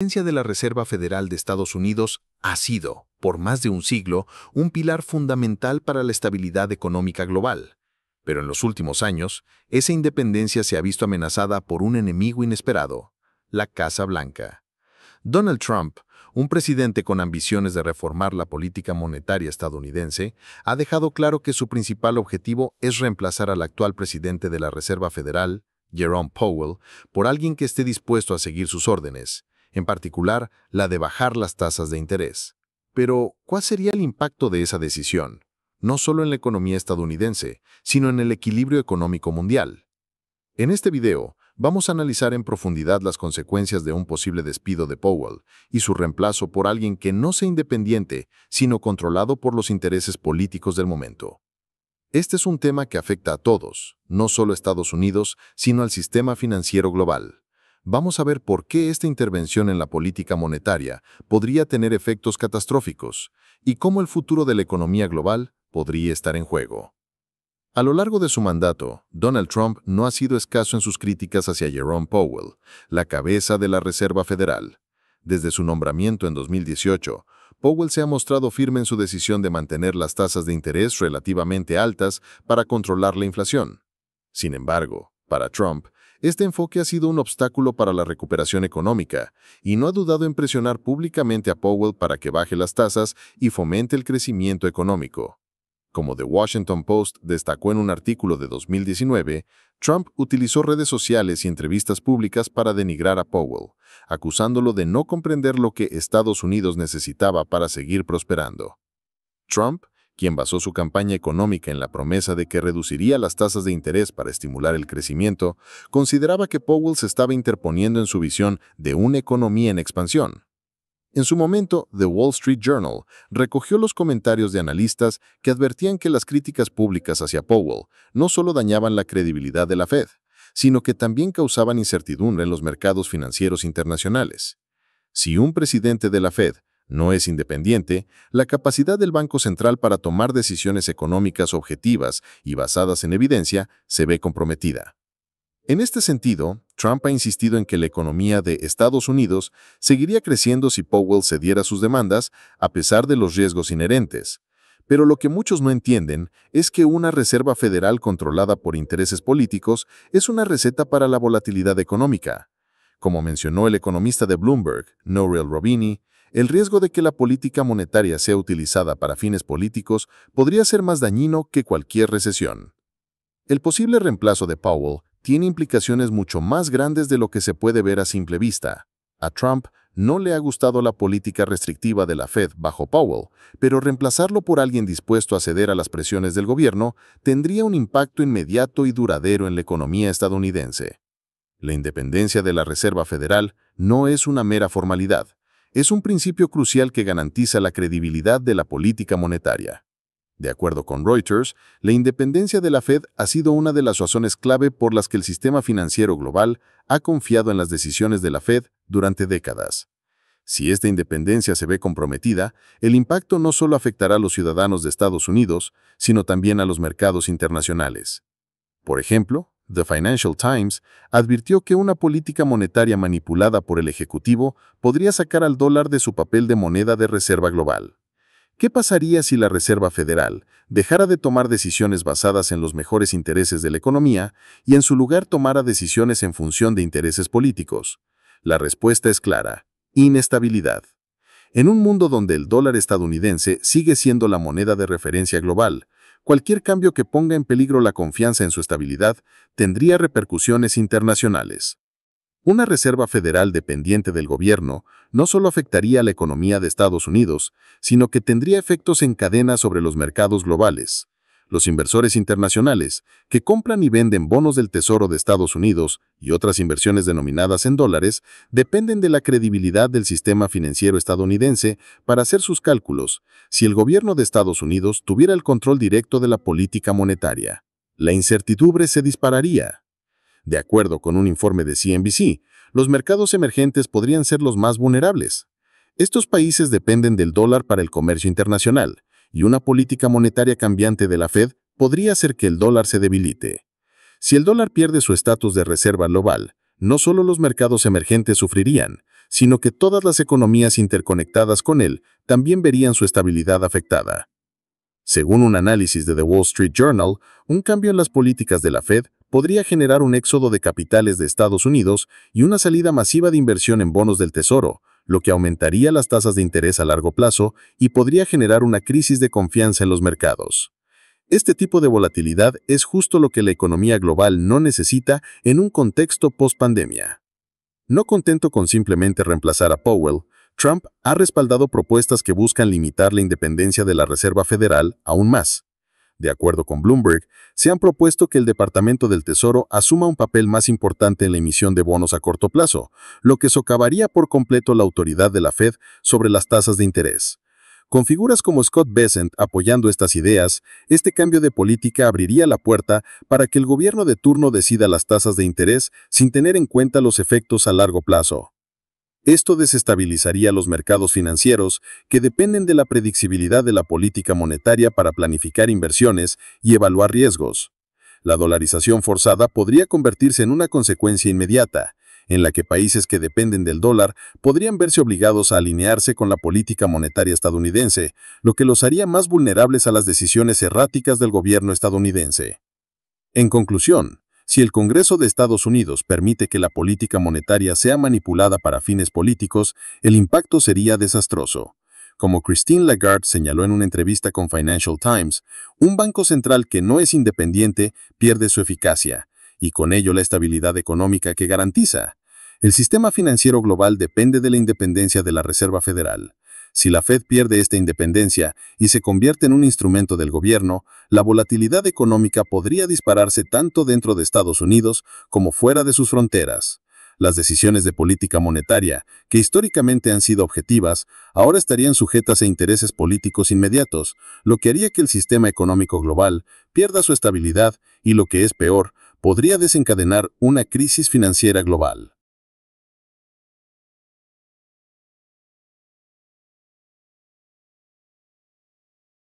La presidencia de la Reserva Federal de Estados Unidos ha sido, por más de un siglo, un pilar fundamental para la estabilidad económica global. Pero en los últimos años, esa independencia se ha visto amenazada por un enemigo inesperado, la Casa Blanca. Donald Trump, un presidente con ambiciones de reformar la política monetaria estadounidense, ha dejado claro que su principal objetivo es reemplazar al actual presidente de la Reserva Federal, Jerome Powell, por alguien que esté dispuesto a seguir sus órdenes, en particular la de bajar las tasas de interés. Pero, ¿cuál sería el impacto de esa decisión? No solo en la economía estadounidense, sino en el equilibrio económico mundial. En este video, vamos a analizar en profundidad las consecuencias de un posible despido de Powell y su reemplazo por alguien que no sea independiente, sino controlado por los intereses políticos del momento. Este es un tema que afecta a todos, no solo a Estados Unidos, sino al sistema financiero global. Vamos a ver por qué esta intervención en la política monetaria podría tener efectos catastróficos y cómo el futuro de la economía global podría estar en juego. A lo largo de su mandato, Donald Trump no ha sido escaso en sus críticas hacia Jerome Powell, la cabeza de la Reserva Federal. Desde su nombramiento en 2018, Powell se ha mostrado firme en su decisión de mantener las tasas de interés relativamente altas para controlar la inflación. Sin embargo, para Trump, este enfoque ha sido un obstáculo para la recuperación económica y no ha dudado en presionar públicamente a Powell para que baje las tasas y fomente el crecimiento económico. Como The Washington Post destacó en un artículo de 2019, Trump utilizó redes sociales y entrevistas públicas para denigrar a Powell, acusándolo de no comprender lo que Estados Unidos necesitaba para seguir prosperando. Trump, quien basó su campaña económica en la promesa de que reduciría las tasas de interés para estimular el crecimiento, consideraba que Powell se estaba interponiendo en su visión de una economía en expansión. En su momento, The Wall Street Journal recogió los comentarios de analistas que advertían que las críticas públicas hacia Powell no solo dañaban la credibilidad de la Fed, sino que también causaban incertidumbre en los mercados financieros internacionales. Si un presidente de la Fed no es independiente, la capacidad del Banco Central para tomar decisiones económicas objetivas y basadas en evidencia se ve comprometida. En este sentido, Trump ha insistido en que la economía de Estados Unidos seguiría creciendo si Powell cediera sus demandas a pesar de los riesgos inherentes. Pero lo que muchos no entienden es que una reserva federal controlada por intereses políticos es una receta para la volatilidad económica. Como mencionó el economista de Bloomberg, Nouriel Roubini, el riesgo de que la política monetaria sea utilizada para fines políticos podría ser más dañino que cualquier recesión. El posible reemplazo de Powell tiene implicaciones mucho más grandes de lo que se puede ver a simple vista. A Trump no le ha gustado la política restrictiva de la Fed bajo Powell, pero reemplazarlo por alguien dispuesto a ceder a las presiones del gobierno tendría un impacto inmediato y duradero en la economía estadounidense. La independencia de la Reserva Federal no es una mera formalidad, es un principio crucial que garantiza la credibilidad de la política monetaria. De acuerdo con Reuters, la independencia de la Fed ha sido una de las razones clave por las que el sistema financiero global ha confiado en las decisiones de la Fed durante décadas. Si esta independencia se ve comprometida, el impacto no solo afectará a los ciudadanos de Estados Unidos, sino también a los mercados internacionales. Por ejemplo, The Financial Times advirtió que una política monetaria manipulada por el Ejecutivo podría sacar al dólar de su papel de moneda de reserva global. ¿Qué pasaría si la Reserva Federal dejara de tomar decisiones basadas en los mejores intereses de la economía y en su lugar tomara decisiones en función de intereses políticos? La respuesta es clara: inestabilidad. En un mundo donde el dólar estadounidense sigue siendo la moneda de referencia global, cualquier cambio que ponga en peligro la confianza en su estabilidad tendría repercusiones internacionales. Una reserva federal dependiente del gobierno no solo afectaría a la economía de Estados Unidos, sino que tendría efectos en cadena sobre los mercados globales. Los inversores internacionales, que compran y venden bonos del Tesoro de Estados Unidos y otras inversiones denominadas en dólares, dependen de la credibilidad del sistema financiero estadounidense para hacer sus cálculos. Si el gobierno de Estados Unidos tuviera el control directo de la política monetaria, la incertidumbre se dispararía. De acuerdo con un informe de CNBC, los mercados emergentes podrían ser los más vulnerables. Estos países dependen del dólar para el comercio internacional, y una política monetaria cambiante de la Fed podría hacer que el dólar se debilite. Si el dólar pierde su estatus de reserva global, no solo los mercados emergentes sufrirían, sino que todas las economías interconectadas con él también verían su estabilidad afectada. Según un análisis de The Wall Street Journal, un cambio en las políticas de la Fed podría generar un éxodo de capitales de Estados Unidos y una salida masiva de inversión en bonos del Tesoro, lo que aumentaría las tasas de interés a largo plazo y podría generar una crisis de confianza en los mercados. Este tipo de volatilidad es justo lo que la economía global no necesita en un contexto post-pandemia. No contento con simplemente reemplazar a Powell, Trump ha respaldado propuestas que buscan limitar la independencia de la Reserva Federal aún más. De acuerdo con Bloomberg, se han propuesto que el Departamento del Tesoro asuma un papel más importante en la emisión de bonos a corto plazo, lo que socavaría por completo la autoridad de la Fed sobre las tasas de interés. Con figuras como Scott Bessent apoyando estas ideas, este cambio de política abriría la puerta para que el gobierno de turno decida las tasas de interés sin tener en cuenta los efectos a largo plazo. Esto desestabilizaría los mercados financieros, que dependen de la predictibilidad de la política monetaria para planificar inversiones y evaluar riesgos. La dolarización forzada podría convertirse en una consecuencia inmediata, en la que países que dependen del dólar podrían verse obligados a alinearse con la política monetaria estadounidense, lo que los haría más vulnerables a las decisiones erráticas del gobierno estadounidense. En conclusión, si el Congreso de Estados Unidos permite que la política monetaria sea manipulada para fines políticos, el impacto sería desastroso. Como Christine Lagarde señaló en una entrevista con Financial Times, un banco central que no es independiente pierde su eficacia, y con ello la estabilidad económica que garantiza. El sistema financiero global depende de la independencia de la Reserva Federal. Si la Fed pierde esta independencia y se convierte en un instrumento del gobierno, la volatilidad económica podría dispararse tanto dentro de Estados Unidos como fuera de sus fronteras. Las decisiones de política monetaria, que históricamente han sido objetivas, ahora estarían sujetas a intereses políticos inmediatos, lo que haría que el sistema económico global pierda su estabilidad y, lo que es peor, podría desencadenar una crisis financiera global.